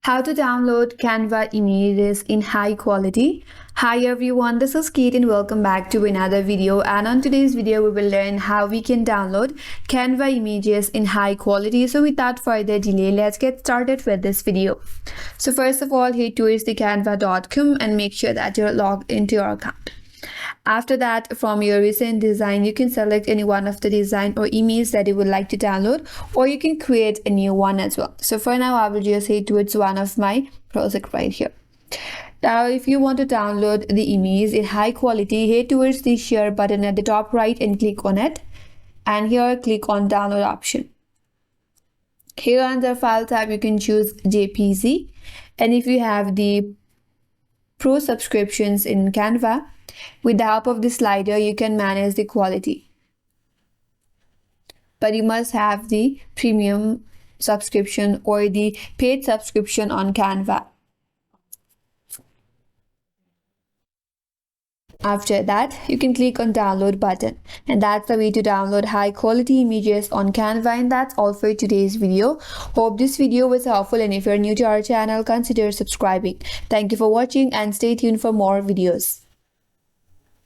How to download Canva images in high quality. Hi everyone, this is Kate and welcome back to another video. And on today's video, we will learn how we can download Canva images in high quality. So without further delay, let's get started with this video. So first of all, head towards the canva.com and make sure that you're logged into your account. After that, from your recent design, you can select any one of the design or image that you would like to download, or you can create a new one as well. So for now, I will just head towards one of my project right here. Now, if you want to download the image in high quality, head towards the share button at the top right and click on it. And here, click on download option. Here under file tab, you can choose JPG. And if you have the Pro subscriptions in Canva, with the help of the slider, you can manage the quality. But you must have the premium subscription or the paid subscription on Canva. After that, you can click on download button, and that's the way to download high quality images on Canva. And that's all for today's video. Hope this video was helpful, and if you're new to our channel, consider subscribing. Thank you for watching and stay tuned for more videos.